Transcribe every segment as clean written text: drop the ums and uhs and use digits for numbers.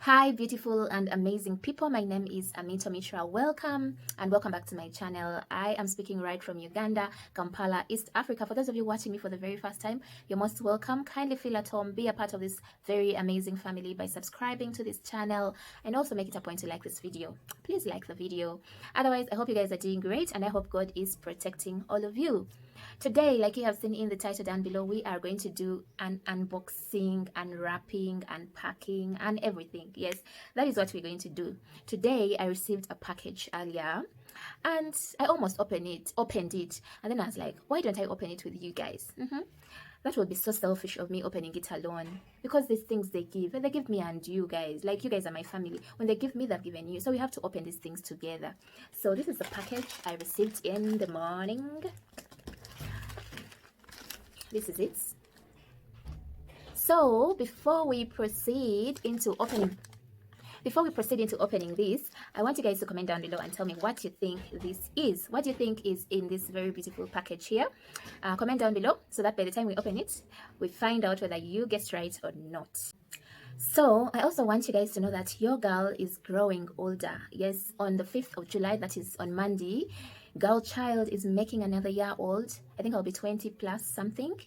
Hi beautiful and amazing people, my name is Amito Mitra. Welcome and welcome back to my channel. I am speaking right from Uganda, Kampala, East Africa. For those of you watching me for the very first time, you're most welcome. Kindly feel at home, be a part of this very amazing family by subscribing to this channel, and also make it a point to like this video. Please like the video. Otherwise, I hope you guys are doing great and I hope God is protecting all of you. Today, like you have seen in the title down below, we are going to do an unboxing, unwrapping, unpacking, and everything. Yes, that is what we're going to do. Today, I received a package earlier, and I almost opened it, and then I was like, why don't I open it with you guys? That would be so selfish of me opening it alone, because these things they give me and you guys, like you guys are my family. When they give me, they've given you, so we have to open these things together. So this is the package I received in the morning. This is it. So before we proceed into opening this, I want you guys to comment down below and tell me what you think this is. What do you think is in this very beautiful package here? Comment down below so that by the time we open it, we find out whether you guessed right or not. So I also want you guys to know that your girl is growing older. Yes, on the 5th of July, that is on Monday, girl child is making another year old. I think I'll be 20 plus something.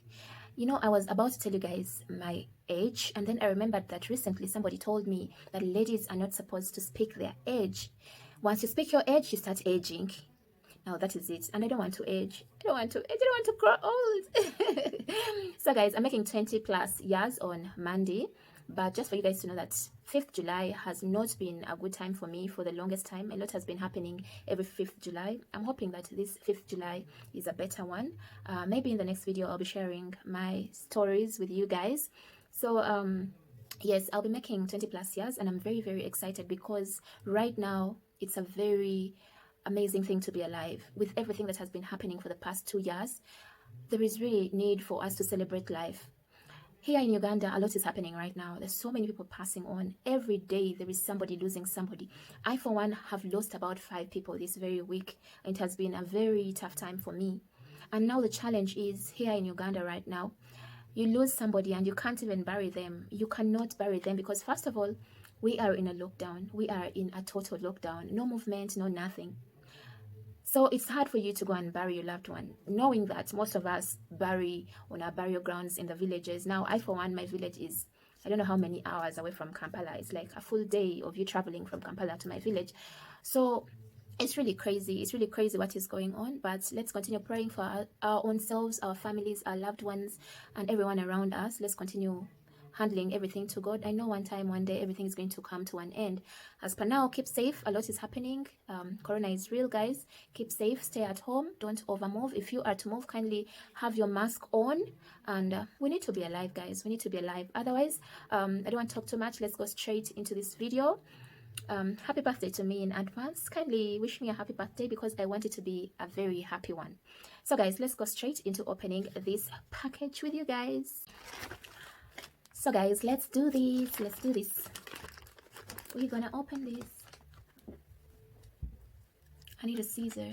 You know, I was about to tell you guys my age, and then I remembered that recently somebody told me that ladies are not supposed to speak their age. Once you speak your age, you start aging. Now that is it, and I don't want to age. I don't want to grow old. So guys, I'm making 20 plus years on Monday. But just for you guys to know that 5th July has not been a good time for me for the longest time. A lot has been happening every 5th July. I'm hoping that this 5th July is a better one. Maybe in the next video, I'll be sharing my stories with you guys. So, yes, I'll be making 20 plus years and I'm very, very excited because right now it's a very amazing thing to be alive. With everything that has been happening for the past 2 years, there is really need for us to celebrate life. Here in Uganda, a lot is happening right now. There's so many people passing on. Every day, there is somebody losing somebody. I, for one, have lost about 5 people this very week. It has been a very tough time for me. And now the challenge is, here in Uganda right now, you lose somebody and you can't even bury them. You cannot bury them because, first of all, we are in a lockdown. We are in a total lockdown. No movement, no nothing. So it's hard for you to go and bury your loved one, knowing that most of us bury on our burial grounds in the villages. Now, I, for one, my village is, I don't know how many hours away from Kampala. It's like a full day of you traveling from Kampala to my village. So it's really crazy. It's really crazy what is going on. But let's continue praying for our own selves, our families, our loved ones, and everyone around us. Let's continue handling everything to God. I know one day, everything is going to come to an end. As per now, keep safe. A lot is happening. Corona is real, guys. Keep safe. Stay at home. Don't overmove. If you are to move, kindly have your mask on. And we need to be alive, guys. We need to be alive. Otherwise, I don't want to talk too much. Let's go straight into this video. Happy birthday to me in advance. Kindly wish me a happy birthday because I want it to be a very happy one. So, guys, let's go straight into opening this package with you guys. So guys, let's do this. We're gonna open this. I need a scissor.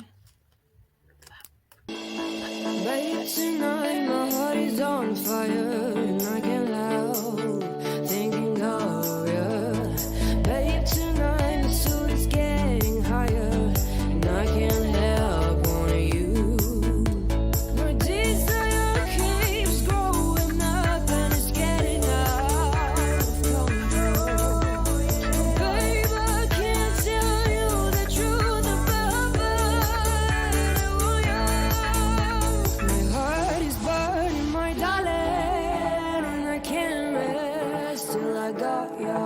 Babe, tonight my heart is on fire and I can't help thinking of you. Babe, tonight the suit is getting higher and I can't help wanting you. My desire keeps growing up and it's getting out of control. Babe, I can't tell you the truth about what I want you. My heart is burning, my darling, and I can't rest till I got you.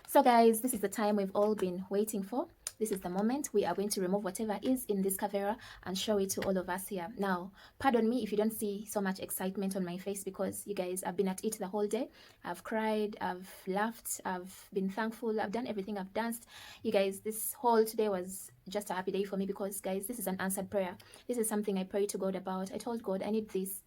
So guys, this is the time we've all been waiting for. This is the moment we are going to remove whatever is in this cover and show it to all of us here. Now, pardon me if you don't see so much excitement on my face because you guys have been at it the whole day. I've cried, I've laughed, I've been thankful, I've done everything, I've danced. You guys, this whole today was just a happy day for me because, guys, this is an answered prayer. This is something I prayed to God about. I told God I need this.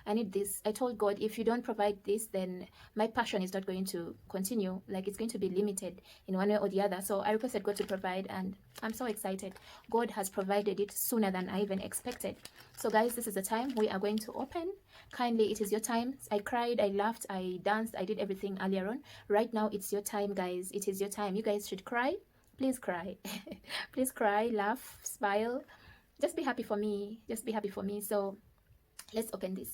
I need this. I told God, if you don't provide this, then my passion is not going to continue. Like, it's going to be limited in one way or the other. So I requested God to provide, and I'm so excited. God has provided it sooner than I even expected. So guys, this is the time we are going to open. Kindly, it is your time. I cried, I laughed, I danced, I did everything earlier on. Right now, it's your time, guys. It is your time. You guys should cry. Please cry. Please cry, laugh, smile. Just be happy for me. Just be happy for me. So let's open this.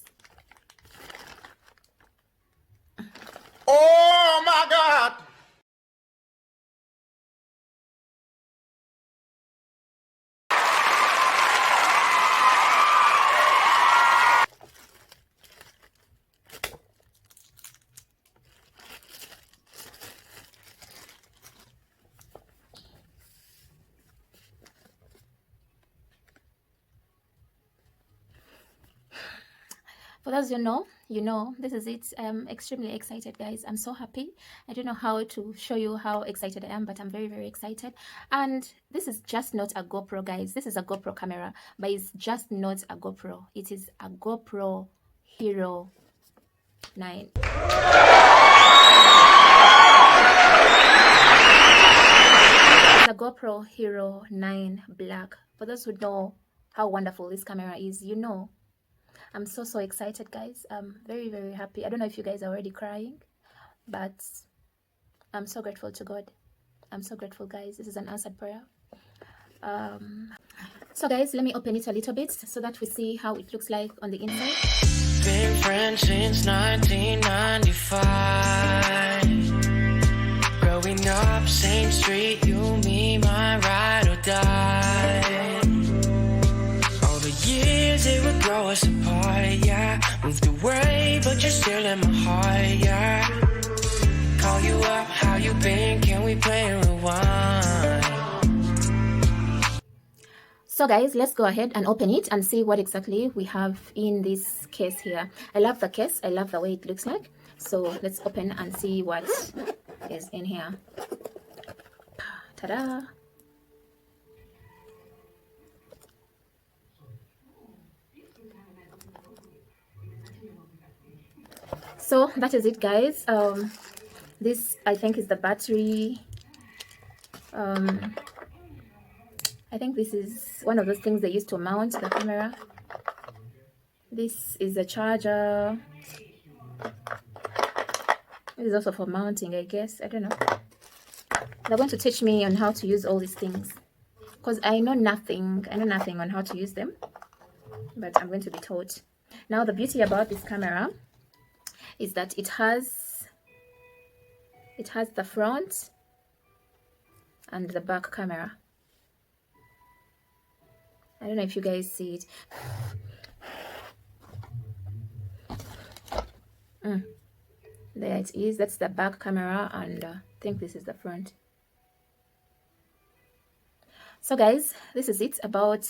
Oh my God! For those you know, this is it. I'm extremely excited, guys. I'm so happy. I don't know how to show you how excited I am, but I'm very, very excited. And this is just not a GoPro, guys. This is a GoPro camera, but it's just not a GoPro. It is a GoPro Hero 9. It's a GoPro Hero 9 Black. For those who know how wonderful this camera is, you know. I'm so excited, guys. I'm very, very happy. I don't know if you guys are already crying, but I'm so grateful to God. I'm so grateful, guys. This is an answered prayer. So guys, let me open it a little bit so that we see how it looks like on the inside. Been friends since 1995. Growing up, same street, you, me, my ride or die. All the years it would grow us apart, yeah. Moved away, but you're still in my heart, yeah. Call you up, how you been? Can we play and rewind? So guys, let's go ahead and open it and see what exactly we have in this case here. I love the case. I love the way it looks like. So let's open and see what is in here. Ta-da! So that is it, guys. This, I think, is the battery. I think this is one of those things they use to mount the camera. This is the charger. This is also for mounting, I guess. I don't know. They're going to teach me on how to use all these things, because I know nothing. I know nothing on how to use them, but I'm going to be taught. Now, the beauty about this camera is that it has the front and the back camera. I don't know if you guys see it. There it is. That's the back camera, and I think this is the front. So guys, this is it about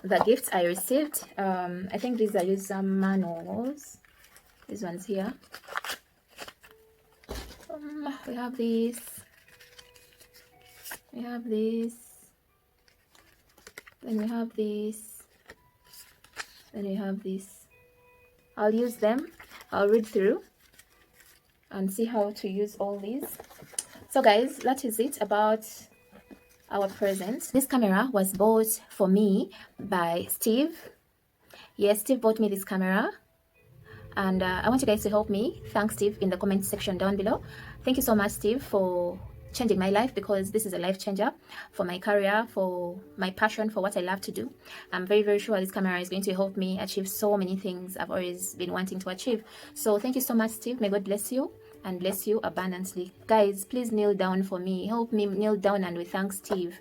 the gifts I received. I think these are user manuals. These ones here. We have this. We have this. Then we have this. Then we have this. I'll use them. I'll read through and see how to use all these. So guys, that is it about our present. This camera was bought for me by Steve. Yes, Steve bought me this camera, and I want you guys to help me thank Steve in the comment section down below. Thank you so much, Steve, for changing my life, because this is a life changer for my career, for my passion, for what I love to do. I'm very, very sure this camera is going to help me achieve so many things I've always been wanting to achieve. So thank you so much, Steve. May God bless you and bless you abundantly. Guys, please kneel down for me. Help me kneel down and we thank Steve,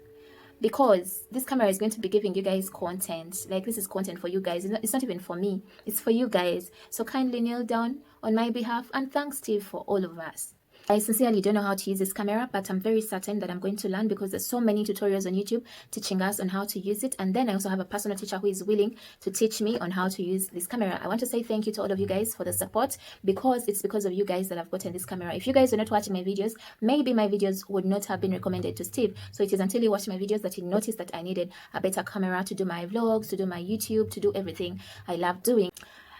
because this camera is going to be giving you guys content. Like, this is content for you guys. It's not even for me, it's for you guys. So kindly kneel down on my behalf and thank Steve for all of us. I sincerely don't know how to use this camera, but I'm very certain that I'm going to learn, because there's so many tutorials on YouTube teaching us on how to use it. And then I also have a personal teacher who is willing to teach me on how to use this camera. I want to say thank you to all of you guys for the support, because it's because of you guys that I've gotten this camera. If you guys are not watching my videos, maybe my videos would not have been recommended to Steve. So it is until you watch my videos that you notice that I needed a better camera to do my vlogs, to do my YouTube, to do everything I love doing.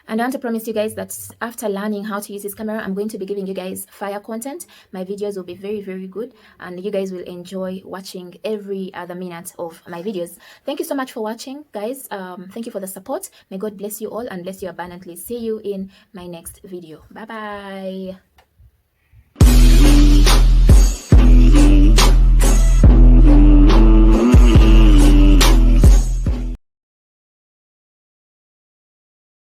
And I want to promise you guys that after learning how to use this camera, I'm going to be giving you guys fire content. My videos will be very, very good, and you guys will enjoy watching every other minute of my videos. Thank you so much for watching, guys. Thank you for the support. May God bless you all and bless you abundantly. See you in my next video. Bye bye.